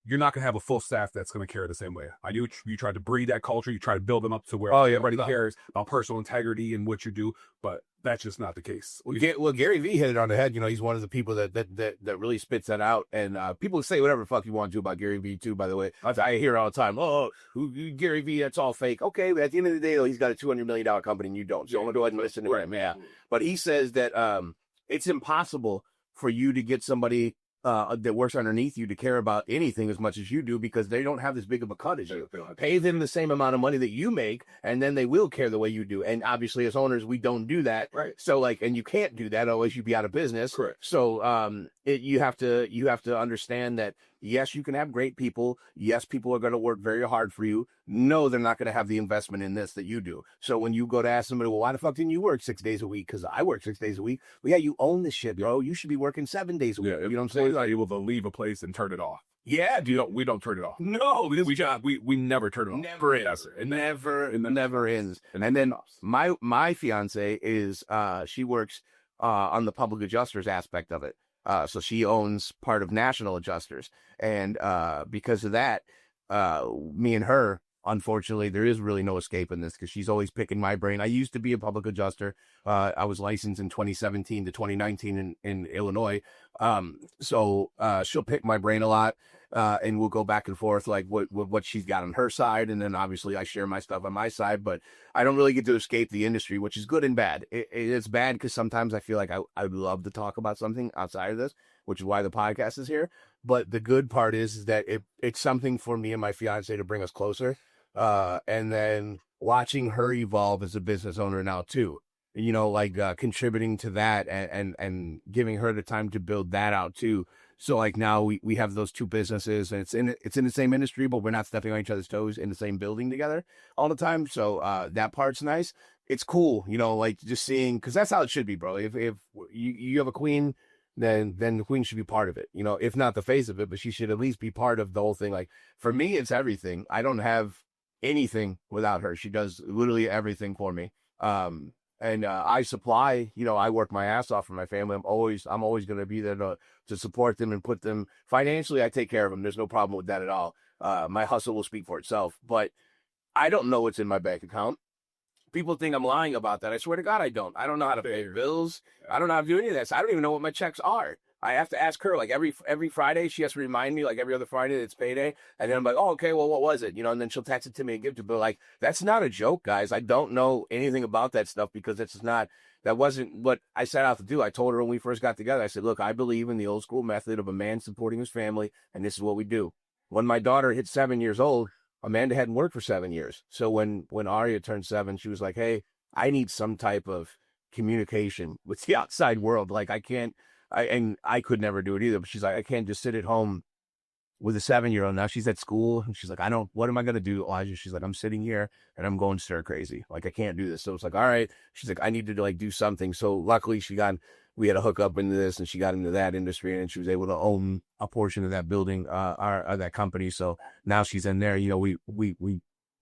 you're not going to have a full staff that's going to care the same way. You try to breed that culture. You try to build them up to where everybody cares about personal integrity and what you do, but that's just not the case. Well, Gary Vee hit it on the head. He's one of the people that really spits that out. And people say whatever the fuck you want to about Gary Vee too, by the way. I hear all the time, Gary Vee, that's all fake. Okay, but at the end of the day, though, he's got a $200 million company and you don't. So I'm going to go ahead and listen to him. Yeah. But he says that it's impossible for you to get somebody that works underneath you to care about anything as much as you do, because they don't have this big of a cut as you. Pay them the same amount of money that you make, and then they will care the way you do. And obviously, as owners, we don't do that. Right. So and you can't do that, otherwise you'd be out of business. Correct. So you have to understand that Yes, you can have great people. Yes, people are going to work very hard for you. No, they're not going to have the investment in this that you do. So when you go to ask somebody, well, why the fuck didn't you work 6 days a week? Because I work 6 days a week. Well, yeah, you own this shit, bro. You should be working 7 days a week. You know what I'm saying? Like able to leave a place and turn it off. Yeah, dude. We don't turn it off. No, We never turn it off. never ends. It never ends. And then my fiance is she works on the public adjusters aspect of it. So she owns part of National Adjusters, and because of that, me and her, unfortunately, there is really no escape in this because she's always picking my brain. I used to be a public adjuster. I was licensed in 2017 to 2019 in Illinois. So she'll pick my brain a lot, and we'll go back and forth like what she's got on her side, and then obviously I share my stuff on my side. But I don't really get to escape the industry, which is good and bad. It's bad because sometimes I feel like I'd love to talk about something outside of this, which is why the podcast is here. But the good part is that it's something for me and my fiance to bring us closer. And then watching her evolve as a business owner now too, you know, like contributing to that and giving her the time to build that out too. So like now we have those two businesses, and it's in the same industry, but we're not stepping on each other's toes in the same building together all the time. So that part's nice. It's cool, you know, like just seeing, because that's how it should be, bro. If you have a queen, then the queen should be part of it, you know, if not the face of it, but she should at least be part of the whole thing. Like for me, it's everything. I don't have anything without her. She does literally everything for me. And I supply, you know, I work my ass off for my family. I'm always going to be there to support them and put them financially. I take care of them. There's no problem with that at all. My hustle will speak for itself, but I don't know what's in my bank account. People think I'm lying about that. I swear to God, I don't. I don't know how to pay bills. I don't know how to do any of this. I don't even know what my checks are. I have to ask her like every Friday. She has to remind me like every other Friday that it's payday. And then I'm like, oh, okay, well, what was it? You know, and then she'll text it to me and give it to me. But like, that's not a joke, guys. I don't know anything about that stuff because that wasn't what I set out to do. I told her when we first got together, I said, look, I believe in the old school method of a man supporting his family. And this is what we do. When my daughter hit 7 years old, Amanda hadn't worked for 7 years. So when Aria turned 7, she was like, hey, I need some type of communication with the outside world. Like I could never do it either, but she's like, I can't just sit at home with a 7-year-old. Now she's at school and she's like, what am I going to do, Elijah? She's like, I'm sitting here and I'm going stir crazy. Like I can't do this. So it's like, all right. She's like, I need to like do something. So luckily we had to hook up into this and she got into that industry and she was able to own a portion of that building, that company. So now she's in there, you know, we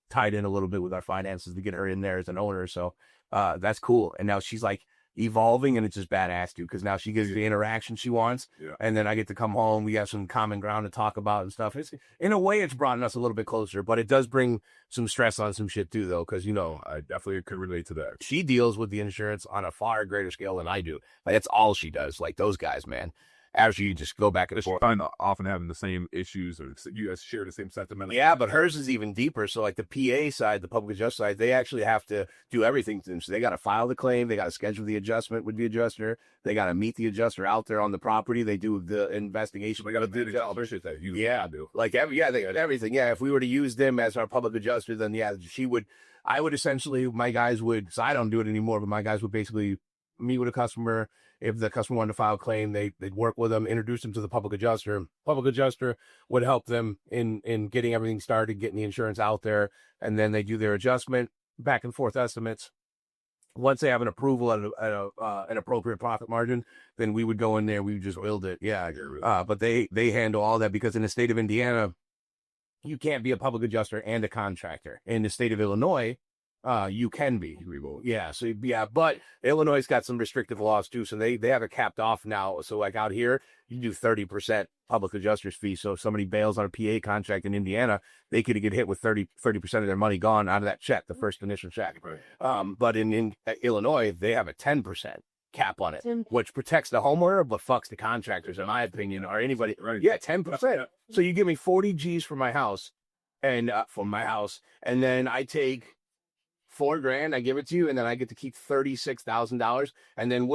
tied in a little bit with our finances to get her in there as an owner. So, that's cool. And now she's like evolving and it's just badass dude. Cause now she gives the interaction she wants. Yeah. And then I get to come home. We have some common ground to talk about and stuff. In a way, it's brought us a little bit closer, but it does bring some stress on some shit too, though. Cause you know, I definitely could relate to that. She deals with the insurance on a far greater scale than I do. Like that's all she does. Like those guys, man. After you just go back and forth. Often having the same issues or you guys share the same sentiment. Yeah, but hers is even deeper. So like the PA side, the public adjuster side, they actually have to do everything to them. So they got to file the claim. They got to schedule the adjustment with the adjuster. They got to meet the adjuster out there on the property. They do the investigation. They got to do the adjuster that you do. Like they got everything. Yeah, if we were to use them as our public adjuster, then yeah, I would essentially, my guys would, so I don't do it anymore, but my guys would basically meet with a customer. If the customer wanted to file a claim, they'd work with them, introduce them to the public adjuster. Public adjuster would help them in getting everything started, getting the insurance out there, and then they do their adjustment, back and forth estimates. Once they have an approval at an appropriate profit margin, then we would go in there, we would just build it. Yeah, but they handle all that because in the state of Indiana, you can't be a public adjuster and a contractor. In the state of Illinois, you can be. Yeah. So yeah, but Illinois got some restrictive laws too. So they have it capped off now. So like out here, you do 30% public adjuster's fee. So if somebody bails on a PA contract in Indiana, they could get hit with 30% of their money gone out of that check, the first initial check. Right. But in Illinois, they have a 10% cap on it, which protects the homeowner, but fucks the contractors, in my opinion, or anybody. Right. Yeah, 10%. So you give me 40 G's for my house and then I take $4,000, I give it to you, and then I get to keep $36,000. And then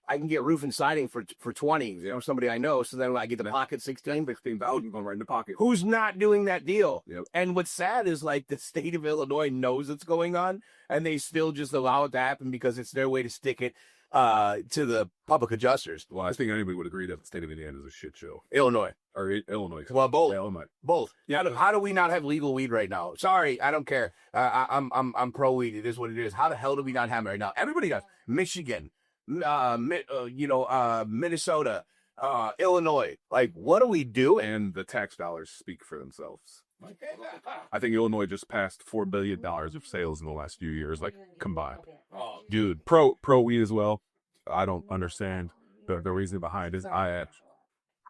I can get roof and siding for 20, you know, somebody I know. So then I get to pocket 16,000 going right in the pocket. Who's not doing that deal? Yep. And what's sad is like the state of Illinois knows it's going on, and they still just allow it to happen because it's their way to stick it. to the public adjusters. Well, I think anybody would agree that the state of Indiana is a shit show. Illinois. Or Illinois. Well, both. Yeah, Illinois. Both. Yeah. How do we not have legal weed right now? Sorry, I don't care. I'm pro weed. It is what it is. How the hell do we not have it right now? Everybody does. Michigan, Minnesota, Illinois. Like, what do we do? And the tax dollars speak for themselves. I think Illinois just passed $4 billion of sales in the last few years, like combined. Oh, Dude, pro weed as well. I don't understand the reason behind it.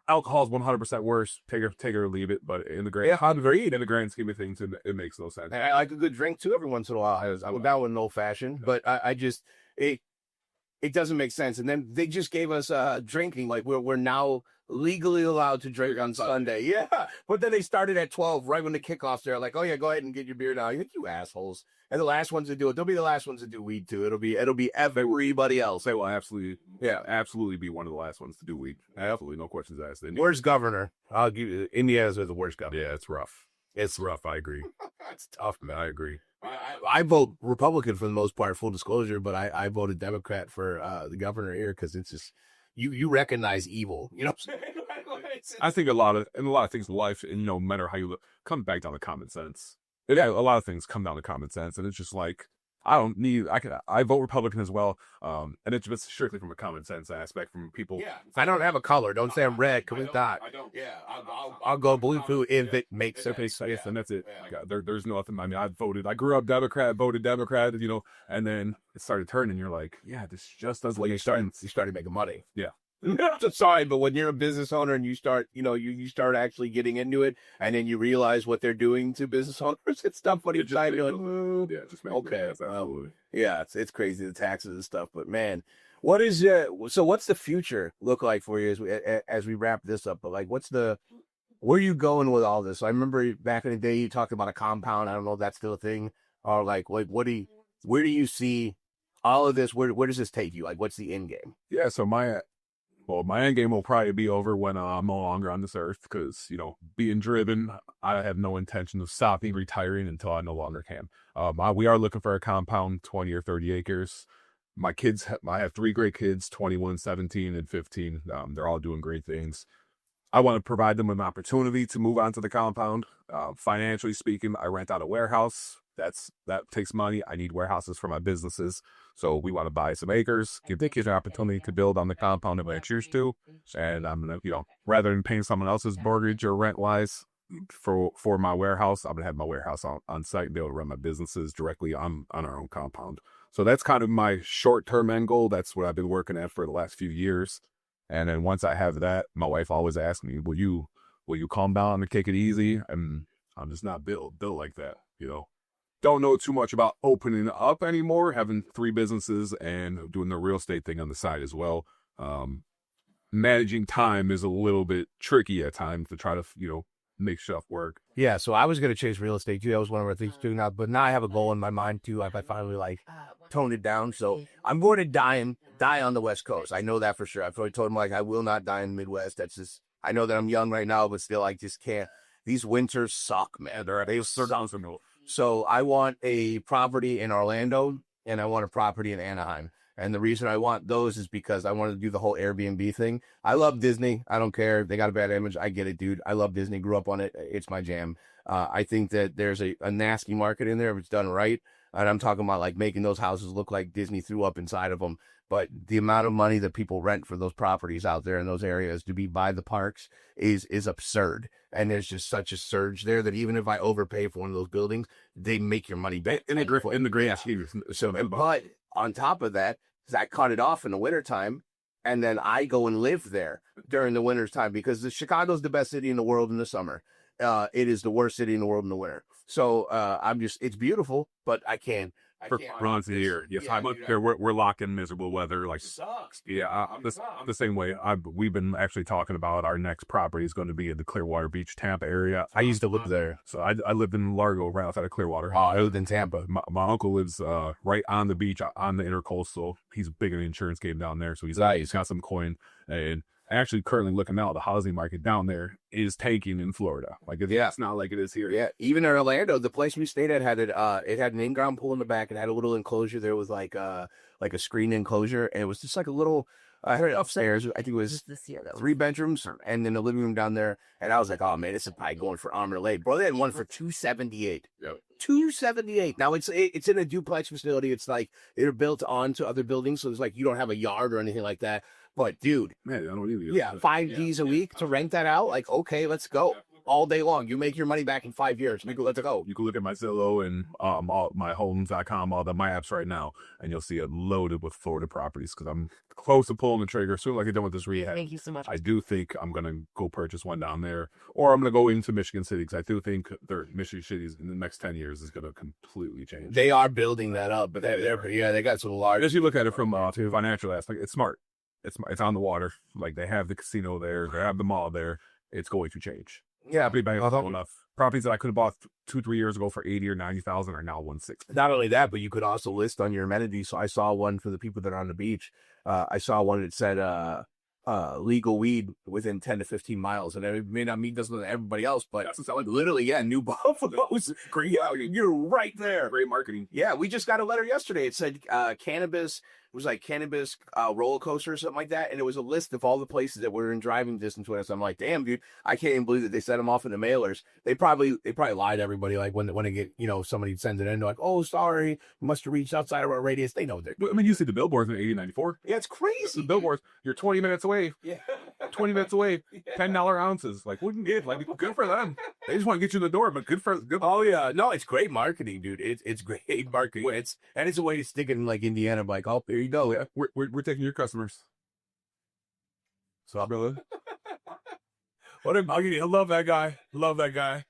Alcohol is 100% worse. Take it or leave it. But in the grand scheme of things, it makes no sense. I like a good drink too every once in a while. I'm down with an old fashioned, but it doesn't make sense. And then they just gave us drinking, like we're now legally allowed to drink on Sunday. Yeah, but then they started at 12 right when the kickoffs. They're like, oh yeah, go ahead and get your beer now. You assholes. And the last ones to do it, they'll be the last ones to do weed too. It'll be everybody else. They will absolutely be one of the last ones to do weed. Absolutely, no questions asked. Worst governor. I'll give you. Indiana's the worst governor. Yeah, it's rough. It's rough. I agree. It's tough, man. I agree. I vote Republican for the most part, full disclosure, but I voted Democrat for the governor here because it's just you recognize evil. You know what I'm saying? I think a lot of things in life, and no matter how you look, come back down to common sense. A lot of things come down to common sense, and it's just like I vote Republican as well, and it's just strictly from a common sense aspect from people. Yeah, I don't have a color. Don't say I'm red. Can we not? I don't. Yeah, I'll go blue too if it makes sense. Yes, and that's it. Yeah. There's nothing. I mean, I grew up Democrat, voted Democrat, and then it started turning. You're like, yeah, this just doesn't. You started making money. Yeah. Sorry, but when you're a business owner and you start, you start actually getting into it, and then you realize what they're doing to business owners, it's stuff. What are you trying to do? Yeah, just okay. Yeah, it's crazy, the taxes and stuff. But man, what's the future look like for you as we wrap this up? But like, where are you going with all this? I remember back in the day you talked about a compound. I don't know if that's still a thing, or like where do you see all of this? Where does this take you? Like, what's the end game? Yeah, so my end game will probably be over when I'm no longer on this earth because, being driven, I have no intention of stopping, retiring until I no longer can. We are looking for a compound, 20 or 30 acres. My kids, I have 3 great kids, 21, 17, and 15. They're all doing great things. I want to provide them an opportunity to move onto the compound. Financially speaking, I rent out a warehouse. That takes money. I need warehouses for my businesses. So we want to buy some acres, give the kids an opportunity to build on the compound if I choose to. And I'm going to, rather than paying someone else's mortgage or rent wise for my warehouse, I'm going to have my warehouse on site and be able to run my businesses directly on our own compound. So that's kind of my short-term end goal. That's what I've been working at for the last few years. And then once I have that, my wife always asks me, will you calm down and take it easy? And I'm just not built like that, Don't know too much about opening up anymore, having 3 businesses and doing the real estate thing on the side as well. Managing time is a little bit tricky at times to try to, make stuff work. Yeah, so I was going to chase real estate too. That was one of our things too. But now I have a goal in my mind too. I finally toned it down. So I'm going to die on the West Coast. I know that for sure. I've already told him I will not die in the Midwest. That's just, I know that I'm young right now, but still I just can't. These winters suck, man. They're down some hill. So I want a property in Orlando and I want a property in Anaheim. And the reason I want those is because I want to do the whole Airbnb thing. I love Disney. I don't care. They got a bad image. I get it, dude. I love Disney. Grew up on it. It's my jam. I think that there's a nasty market in there if it's done right. And I'm talking about making those houses look like Disney threw up inside of them. But the amount of money that people rent for those properties out there in those areas to be by the parks is absurd. And there's just such a surge there that even if I overpay for one of those buildings, they make your money back in the grand scheme. So, but on top of that, I cut it off in the wintertime, and then I go and live there during the winter's time because Chicago's the best city in the world in the summer. It is the worst city in the world in the winter. So it's beautiful, but I can't. For runs a year. Yes, I'm up there. We're locked in miserable weather. Sucks. Yeah, I'm the same way. We've been actually talking about our next property is going to be in the Clearwater Beach, Tampa area. I used to live there. So I lived in Largo, right outside of Clearwater. Oh, I lived in Tampa. My uncle lives right on the beach, on the intercoastal. He's big in the insurance game down there, so he's got some coin. And Actually, currently looking now, the housing market down there is tanking in Florida. Like, it's not like it is here. Yeah, even in Orlando, the place we stayed at had it had an in-ground pool in the back and had a little enclosure. There was like a screen enclosure, and it was just like a little. I heard it upstairs. I think it was this year, though. 3 bedrooms and then the living room down there. And I was like, oh man, this is probably going for arm and leg. Bro, they had one for $278. Yep. $278. Now it's in a duplex facility. It's like they're built onto other buildings, so it's like you don't have a yard or anything like that. But dude, Man, I don't either. yeah, 5 G's a week to rent that out. Like, okay, let's go all day long. You make your money back in 5 years. Let's go. You can look at my Zillow and all my homes.com, all my apps right now, and you'll see it loaded with Florida properties because I'm close to pulling the trigger. Soon as I get done with this rehab, Thank you so much. I do think I'm going to go purchase one down there, or I'm going to go into Michigan City because I do think their Michigan cities in the next 10 years is going to completely change. They are building that up, but they got some large. As you look at it from a financial aspect, it's smart. It's on the water. Like, they have the casino there, they have the mall there. It's going to change. Yeah, Property bank is enough. Properties that I could have bought 2-3 years ago for 80 or 90,000 are now 160. not only that, but you could also list on your amenities. So I saw one for the people that are on the beach. I saw one that said legal weed within 10 to 15 miles. And it may not mean this with everybody else, but like literally, New Buffalo's great. You're right there. Great marketing. Yeah, we just got a letter yesterday. It said cannabis. It was like cannabis roller coaster or something like that. And it was a list of all the places that were in driving distance with us. I'm like, damn, dude, I can't even believe that they sent them off in the mailers. They probably lie to everybody. Like when they get, somebody sends it in, they're like, oh, sorry, you must have reached outside of our radius. They know that. I mean, you see the billboards in 8094. Yeah, it's crazy. The billboards, you're 20 minutes away. Yeah. 20 minutes away, $10 ounces. Like, wouldn't get like good for them. They just want to get you in the door, but good. Oh yeah, no, it's great marketing, dude. It's great marketing. It's a way to stick it in like Indiana. Like, oh, there you go. Yeah, we're taking your customers. So, brother. I love that guy. Love that guy.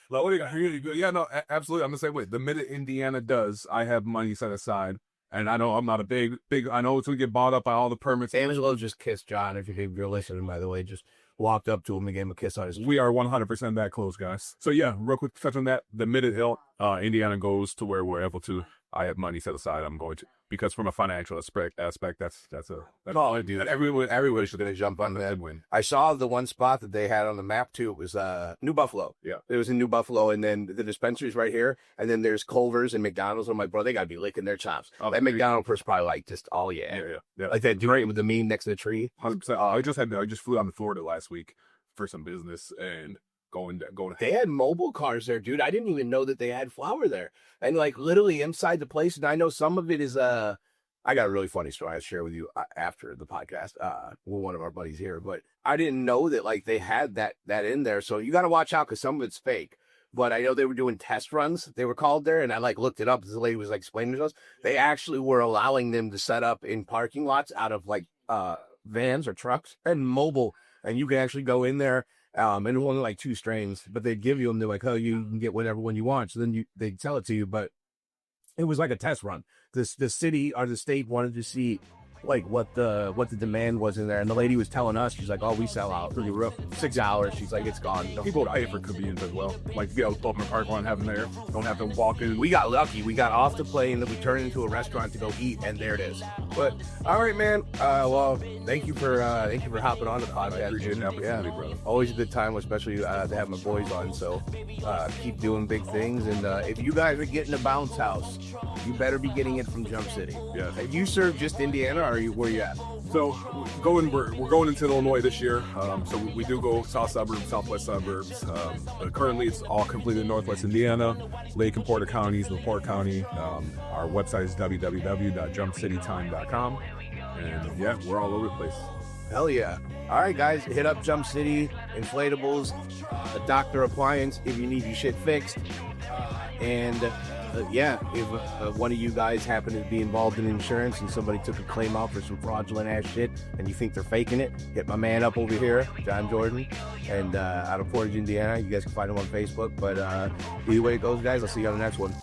Like, what do you got? Yeah, no, absolutely. I'm the same way. The minute Indiana does, I have money set aside. And I know I'm not a big, I know it's going to get bought up by all the permits. Angelo just kissed John. If you're listening, by the way, just walked up to him and gave him a kiss on his. We are 100% that close, guys. So yeah, real quick to touch on that. The minute Indiana goes to where we're able to, I have money set aside. I'm going to, because from a financial aspect, that's dude. Everybody should gonna jump on that win. I saw the one spot that they had on the map too. It was New Buffalo. Yeah, it was in New Buffalo, and then the dispensary's right here, and then there's Culver's and McDonald's. I'm like, bro, they gotta be licking their chops. Oh, that McDonald's person's probably like just, oh yeah, like that dude with the meme next to the tree. 100%. I just flew down to Florida last week for some business and going. They had mobile cars there, dude. I didn't even know that they had flour there, and like literally inside the place. And I know some of it is I got a really funny story I'll share with you after the podcast with one of our buddies here, but I didn't know that like they had that in there. So you got to watch out because some of it's fake. But I know they were doing test runs. They were called there, and I like looked it up as the lady was like explaining to us. They actually were allowing them to set up in parking lots out of like vans or trucks and mobile, and you can actually go in there. And it was only like 2 strains, but they'd give you them. They're like, oh, you can get whatever one you want. So then they'd sell it to you, but it was like a test run. The city or the state wanted to see like what the demand was in there, and the lady was telling us, she's like, oh, we sell out pretty rough 6 hours. She's like, it's gone. People pay for convenience as well. Like, you know, open a park one, have them there. Don't have to walk in. We got lucky. We got off the plane, then we turned into a restaurant to go eat, and there it is. But all right, man. Well, thank you for hopping on the podcast. I appreciate the opportunity, brother. Always a good time, especially to have my boys on. So keep doing big things, and if you guys are getting a bounce house, you better be getting it from Jump City. Yeah. You serve just Indiana, or where you at? So we're going into Illinois this year. So we do go south suburbs, southwest suburbs. But currently it's all completely northwest Indiana, Lake and Porter counties, LaPorte County. Our website is www.jumpcitytime.com. And yeah, we're all over the place. Hell yeah. All right, guys, hit up Jump City, inflatables, a Dr. Appliance if you need your shit fixed. And if one of you guys happen to be involved in insurance and somebody took a claim out for some fraudulent ass shit and you think they're faking it, hit my man up over here, John Jordan, and out of Portage, Indiana. You guys can find him on Facebook. But either way it goes, guys, I'll see you on the next one.